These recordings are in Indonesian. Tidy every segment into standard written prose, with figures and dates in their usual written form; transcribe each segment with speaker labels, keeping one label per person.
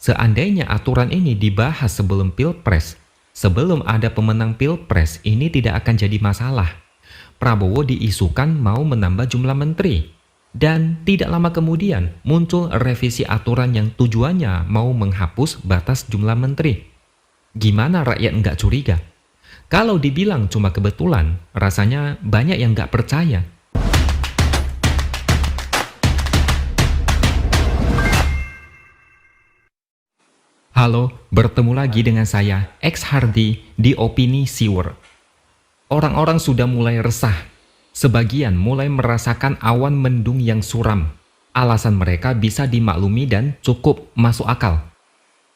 Speaker 1: Seandainya aturan ini dibahas sebelum Pilpres, sebelum ada pemenang Pilpres, ini tidak akan jadi masalah. Prabowo diisukan mau menambah jumlah menteri. Dan tidak lama kemudian muncul revisi aturan yang tujuannya mau menghapus batas jumlah menteri. Gimana rakyat nggak curiga? Kalau dibilang cuma kebetulan, rasanya banyak yang nggak percaya. Halo, bertemu lagi dengan saya, X Hardy di Opini Siwer. Orang-orang sudah mulai resah. Sebagian mulai merasakan awan mendung yang suram. Alasan mereka bisa dimaklumi dan cukup masuk akal.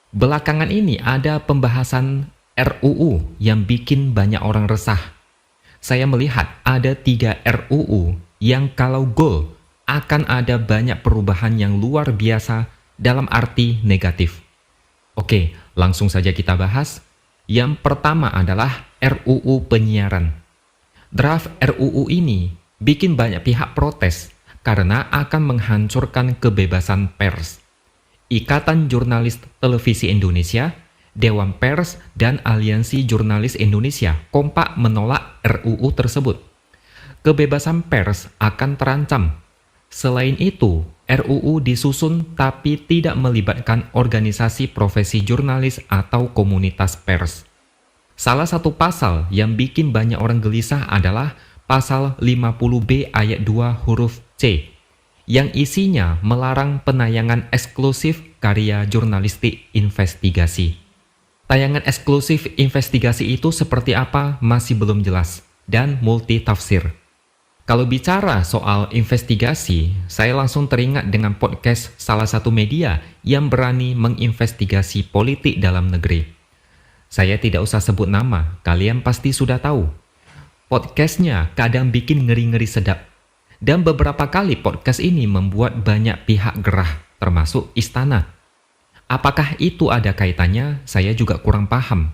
Speaker 1: Belakangan ini ada pembahasan RUU yang bikin banyak orang resah. Saya melihat ada 3 RUU yang kalau goal akan ada banyak perubahan yang luar biasa dalam arti negatif. Oke, langsung saja kita bahas. Yang pertama adalah RUU penyiaran. Draft RUU ini bikin banyak pihak protes karena akan menghancurkan kebebasan pers. Ikatan Jurnalis Televisi Indonesia, Dewan Pers, dan Aliansi Jurnalis Indonesia kompak menolak RUU tersebut. Kebebasan pers akan terancam. Selain itu, RUU disusun tapi tidak melibatkan organisasi profesi jurnalis atau komunitas pers. Salah satu pasal yang bikin banyak orang gelisah adalah pasal 50B ayat 2 huruf C, yang isinya melarang penayangan eksklusif karya jurnalistik investigasi. Tayangan eksklusif investigasi itu seperti apa masih belum jelas dan multitafsir. Kalau bicara soal investigasi, saya langsung teringat dengan podcast salah satu media yang berani menginvestigasi politik dalam negeri. Saya tidak usah sebut nama, kalian pasti sudah tahu. Podcastnya kadang bikin ngeri-ngeri sedap. Dan beberapa kali podcast ini membuat banyak pihak gerah, termasuk istana. Apakah itu ada kaitannya? Saya juga kurang paham.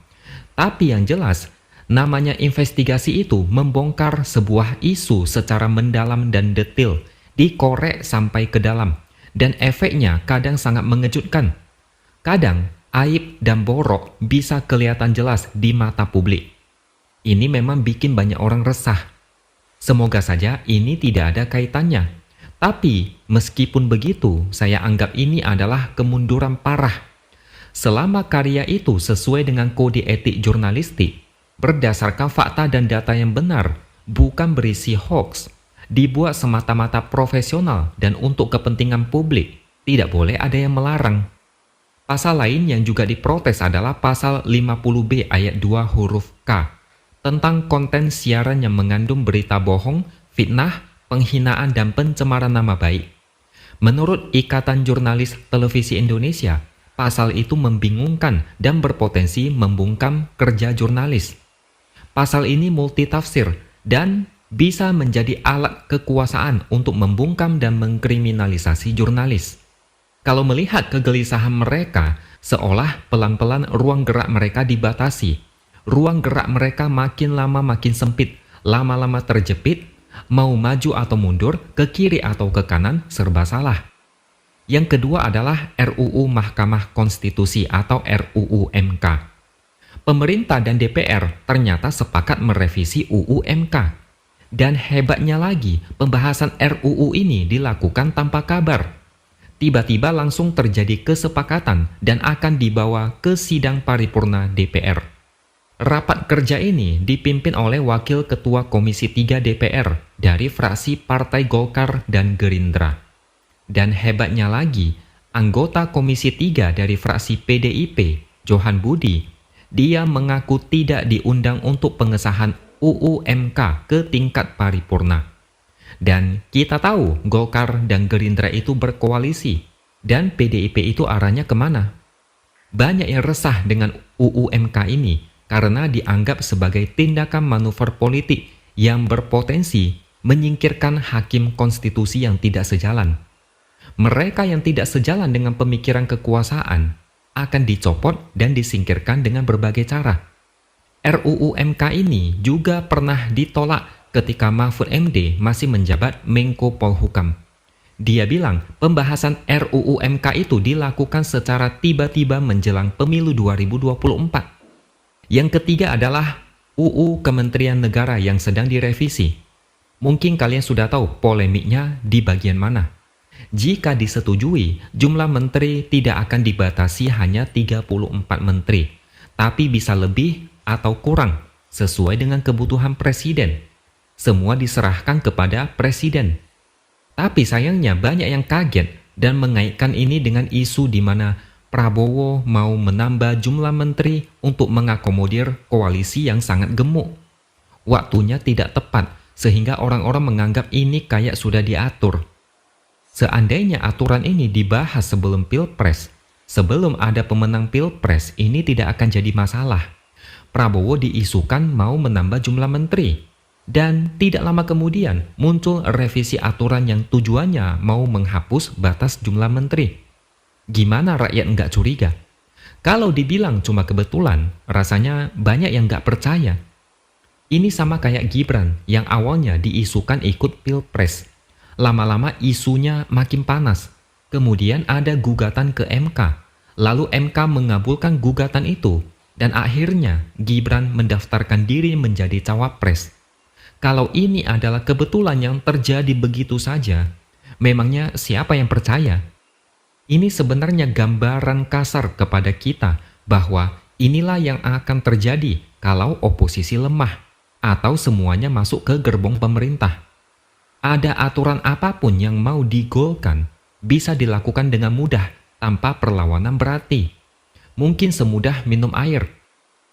Speaker 1: Tapi yang jelas, namanya investigasi itu membongkar sebuah isu secara mendalam dan detail, dikorek sampai ke dalam, dan efeknya kadang sangat mengejutkan. Kadang, aib dan borok bisa kelihatan jelas di mata publik. Ini memang bikin banyak orang resah. Semoga saja ini tidak ada kaitannya. Tapi, meskipun begitu, saya anggap ini adalah kemunduran parah. Selama karya itu sesuai dengan kode etik jurnalistik, berdasarkan fakta dan data yang benar, bukan berisi hoax, dibuat semata-mata profesional dan untuk kepentingan publik, tidak boleh ada yang melarang. Pasal lain yang juga diprotes adalah pasal 50B ayat 2 huruf K, tentang konten siaran yang mengandung berita bohong, fitnah, penghinaan dan pencemaran nama baik. Menurut Ikatan Jurnalis Televisi Indonesia, pasal itu membingungkan dan berpotensi membungkam kerja jurnalis. Pasal ini multitafsir dan bisa menjadi alat kekuasaan untuk membungkam dan mengkriminalisasi jurnalis. Kalau melihat kegelisahan mereka, seolah pelan-pelan ruang gerak mereka dibatasi. Ruang gerak mereka makin lama makin sempit, lama-lama terjepit, mau maju atau mundur, ke kiri atau ke kanan, serba salah. Yang kedua adalah RUU Mahkamah Konstitusi atau RUU MK. Pemerintah dan DPR ternyata sepakat merevisi UU MK. Dan hebatnya lagi, pembahasan RUU ini dilakukan tanpa kabar. Tiba-tiba langsung terjadi kesepakatan dan akan dibawa ke sidang paripurna DPR. Rapat kerja ini dipimpin oleh Wakil Ketua Komisi 3 DPR dari fraksi Partai Golkar dan Gerindra. Dan hebatnya lagi, anggota Komisi 3 dari fraksi PDIP, Johan Budi, dia mengaku tidak diundang untuk pengesahan UU MK ke tingkat paripurna. Dan kita tahu Golkar dan Gerindra itu berkoalisi, dan PDIP itu arahnya kemana? Banyak yang resah dengan UU MK ini karena dianggap sebagai tindakan manuver politik yang berpotensi menyingkirkan hakim konstitusi yang tidak sejalan. Mereka yang tidak sejalan dengan pemikiran kekuasaan akan dicopot dan disingkirkan dengan berbagai cara. RUU MK ini juga pernah ditolak ketika Mahfud MD masih menjabat Menko Polhukam. Dia bilang pembahasan RUU MK itu dilakukan secara tiba-tiba menjelang pemilu 2024. Yang ketiga adalah UU Kementerian Negara yang sedang direvisi. Mungkin kalian sudah tahu polemiknya di bagian mana. Jika disetujui, jumlah menteri tidak akan dibatasi hanya 34 menteri, tapi bisa lebih atau kurang sesuai dengan kebutuhan presiden. Semua diserahkan kepada presiden. Tapi sayangnya banyak yang kaget dan mengaitkan ini dengan isu di mana Prabowo mau menambah jumlah menteri untuk mengakomodir koalisi yang sangat gemuk. Waktunya tidak tepat sehingga orang-orang menganggap ini kayak sudah diatur. Seandainya aturan ini dibahas sebelum Pilpres, sebelum ada pemenang Pilpres, ini tidak akan jadi masalah. Prabowo diisukan mau menambah jumlah menteri. Dan tidak lama kemudian muncul revisi aturan yang tujuannya mau menghapus batas jumlah menteri. Gimana rakyat nggak curiga? Kalau dibilang cuma kebetulan, rasanya banyak yang nggak percaya. Ini sama kayak Gibran yang awalnya diisukan ikut Pilpres. Lama-lama isunya makin panas. Kemudian ada gugatan ke MK. Lalu MK mengabulkan gugatan itu. Dan akhirnya Gibran mendaftarkan diri menjadi cawapres. Kalau ini adalah kebetulan yang terjadi begitu saja, memangnya siapa yang percaya? Ini sebenarnya gambaran kasar kepada kita bahwa inilah yang akan terjadi kalau oposisi lemah atau semuanya masuk ke gerbong pemerintah. Ada aturan apapun yang mau digolkan bisa dilakukan dengan mudah tanpa perlawanan berarti. Mungkin semudah minum air.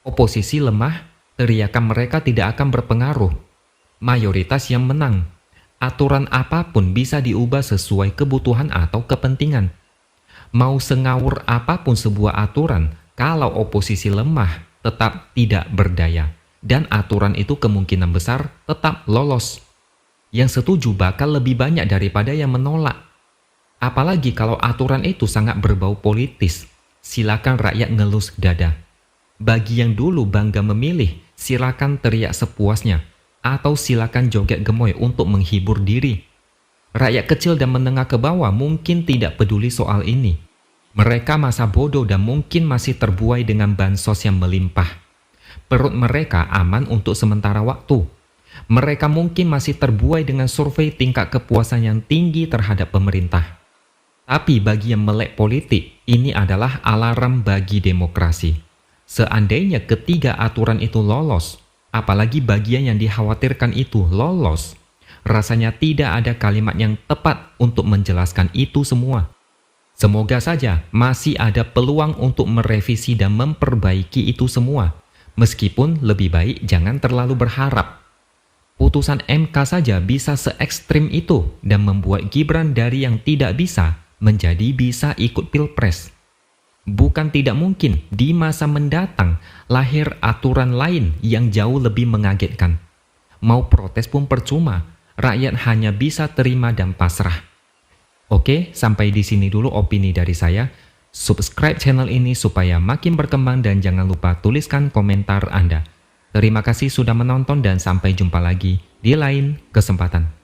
Speaker 1: Oposisi lemah, teriakan mereka tidak akan berpengaruh. Mayoritas yang menang. Aturan apapun bisa diubah sesuai kebutuhan atau kepentingan. Mau sengawur apapun sebuah aturan, kalau oposisi lemah tetap tidak berdaya. Dan aturan itu kemungkinan besar tetap lolos. Yang setuju bakal lebih banyak daripada yang menolak. Apalagi kalau aturan itu sangat berbau politis, silakan rakyat ngelus dada. Bagi yang dulu bangga memilih, silakan teriak sepuasnya. Atau silakan joget gemoy untuk menghibur diri. Rakyat kecil dan menengah ke bawah mungkin tidak peduli soal ini. Mereka masa bodoh dan mungkin masih terbuai dengan bansos yang melimpah. Perut mereka aman untuk sementara waktu. Mereka mungkin masih terbuai dengan survei tingkat kepuasan yang tinggi terhadap pemerintah. Tapi bagi yang melek politik, ini adalah alarm bagi demokrasi. Seandainya ketiga aturan itu lolos, apalagi bagian yang dikhawatirkan itu lolos, rasanya tidak ada kalimat yang tepat untuk menjelaskan itu semua. Semoga saja masih ada peluang untuk merevisi dan memperbaiki itu semua, meskipun lebih baik jangan terlalu berharap. Putusan MK saja bisa se-ekstrim itu dan membuat Gibran dari yang tidak bisa menjadi bisa ikut Pilpres. Bukan tidak mungkin di masa mendatang lahir aturan lain yang jauh lebih mengagetkan. Mau protes pun percuma, rakyat hanya bisa terima dan pasrah. Oke, sampai di sini dulu opini dari saya. Subscribe channel ini supaya makin berkembang dan jangan lupa tuliskan komentar Anda. Terima kasih sudah menonton dan sampai jumpa lagi di lain kesempatan.